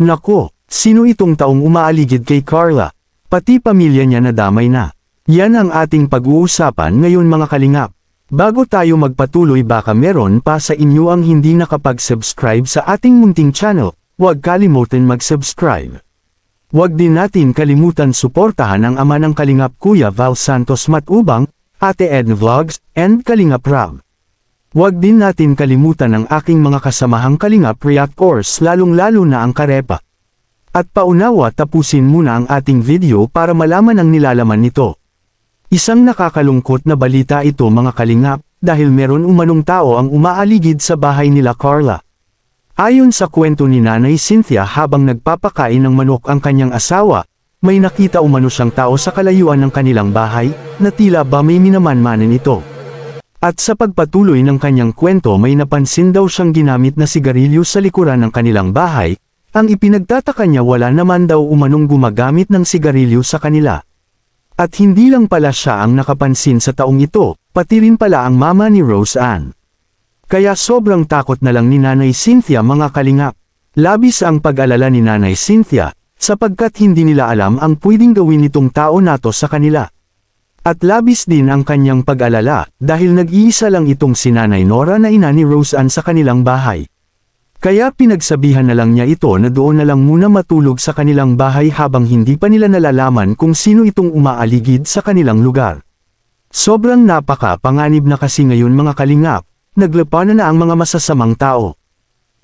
Nako, sino itong taong umaaligid kay Carla? Pati pamilya niya nadamay na. Yan ang ating pag-uusapan ngayon mga kalingap. Bago tayo magpatuloy baka meron pa sa inyo ang hindi nakapag-subscribe sa ating munting channel, huwag kalimutan mag-subscribe. Huwag din natin kalimutan suportahan ang ama ng Kalingap Kuya Val Santos Matubang, Ate Edna Vlogs, and Kalingap Rob. Huwag din natin kalimutan ang aking mga kasamahang Kalingap Reactors lalong-lalo na ang Karepa. At paunawa tapusin muna ang ating video para malaman ang nilalaman nito. Isang nakakalungkot na balita ito mga Kalingap, dahil meron umanong tao ang umaaligid sa bahay nila Carla. Ayon sa kwento ni Nanay Cynthia habang nagpapakain ng manok ang kanyang asawa, may nakita umano siyang tao sa kalayuan ng kanilang bahay, na tila ba may minamanmanan ito. At sa pagpatuloy ng kanyang kwento may napansin daw siyang ginamit na sigarilyo sa likuran ng kanilang bahay, ang ipinagtataka niya wala naman daw umanong gumagamit ng sigarilyo sa kanila. At hindi lang pala siya ang nakapansin sa taong ito, pati rin pala ang mama ni Rose Ann. Kaya sobrang takot na lang ni Nanay Cynthia mga Kalingap. Labis ang pag-alala ni Nanay Cynthia, sapagkat hindi nila alam ang pwedeng gawin nitong tao na to sa kanila. At labis din ang kanyang pag-alala, dahil nag-iisa lang itong si Nanay Nora na ina ni Rose Ann sa kanilang bahay. Kaya pinagsabihan na lang niya ito na doon na lang muna matulog sa kanilang bahay habang hindi pa nila nalalaman kung sino itong umaaligid sa kanilang lugar. Sobrang napaka-panganib na kasi ngayon mga Kalingap, naglapanan na ang mga masasamang tao.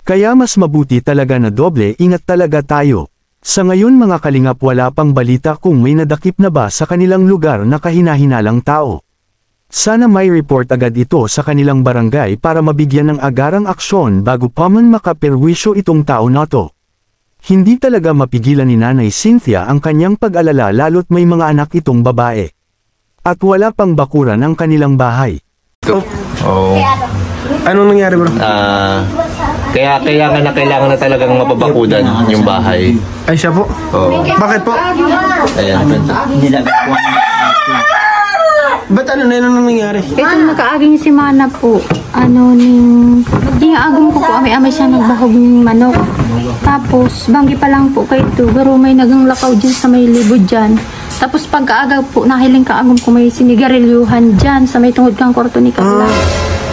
Kaya mas mabuti talaga na doble ingat talaga tayo. Sa ngayon mga Kalingap wala pang balita kung may nadakip na ba sa kanilang lugar na kahina-hinalang tao. Sana may report agad ito sa kanilang barangay para mabigyan ng agarang aksyon bago pa man makaperwisyo itong tao na to. Hindi talaga mapigilan ni Nanay Cynthia ang kanyang pag-alala lalo't may mga anak itong babae. At wala pang bakuran ang kanilang bahay. Oh. Anong nangyari bro? Kaya kailangan na talagang mapabakudan yung bahay. Ay siya po? Oo. Bakit po? Ayan. Ba't ano nangyari? Ito nakaaging si Mana po. Agong ko po, amay siya nagbahog ng manok. Tapos, banggi pa lang po kayo ito. Pero may nagang lakaw dyan sa may libod dyan. Tapos pagkaaga po, nahiling kaagong ko may sinigarilyuhan dyan sa may tungod kang korto ni Carla.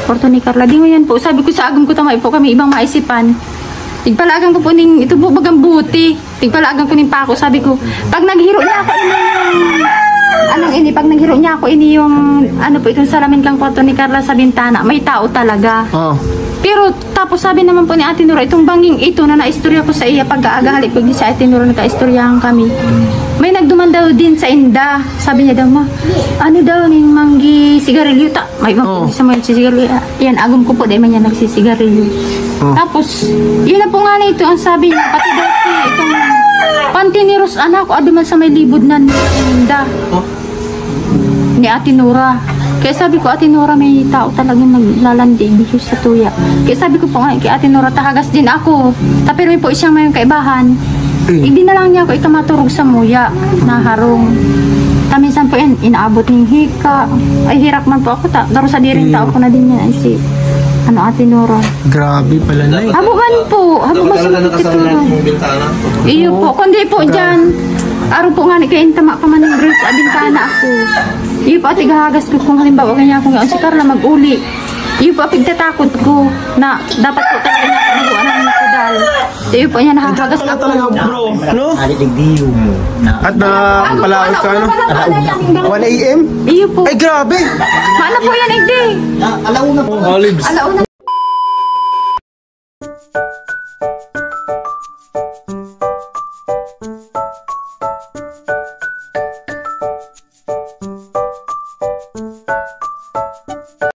Korto ni Carla. Di mo yan po. Sabi ko sa agong ko tamay po kami ibang maisipan. Tigpalagang ko po ning, ito po bagang buti. Tigpalagang ko ning pako. Sabi ko, pag naghiro niya ako pag naghiro niya ako yung, itong salamin kang kwarto ni Carla sa bintana, may tao talaga. Oo. Pero, tapos sabi naman po ni Ate Nora, itong banging ito na naistorya ko sa iya, pagkaaga halik ko din sa Ate Nora, naka-istoryahan kami. May nagduman daw din sa inda. Sabi niya daw, yung manggi sigarilyo ta. May sa mga sigarilyo. Yan, agom ko po, dahil man niya nagsisigarilyo. Tapos, yun na po nga na ito, ang sabi niya, pati daw itong panty ni Rose anak ko, aduman sa may libod na ninda. Ni Ate Nora. Kaya sabi ko, Ate Nora, may tao talagang naglalandi dito sa tuya. Kaya sabi ko po nga, kay Ate Nora, tahagas din ako. Pero may po siyang may kaibahan. Hindi na lang niya ako ikamaturog sa muya na harong. Minsan po yan, inaabot ng hika. Ay, hirap man po ako. Daro sa diring tao ko na din yan. Ay, si Ate Nora. Grabe pala na eh. Habuman po. Habuman siya. Iyo po. Kundi po dyan. Araw po nga ni kain tama pa man ng grades. Abing kana ako. Iyo po atigahagas ko kung halimbawa ganyan kung si Carla mag-uli. Iyo po pagtatakot ko na dapat po talaga niya magawa ng kudal. Iyo po niya nakahagas Talaga ako. talaga bro. No? At nakapalawit ka ano? 1 AM? Iyo po. Ay grabe! Paano po yan, Igde? Olives. Alauna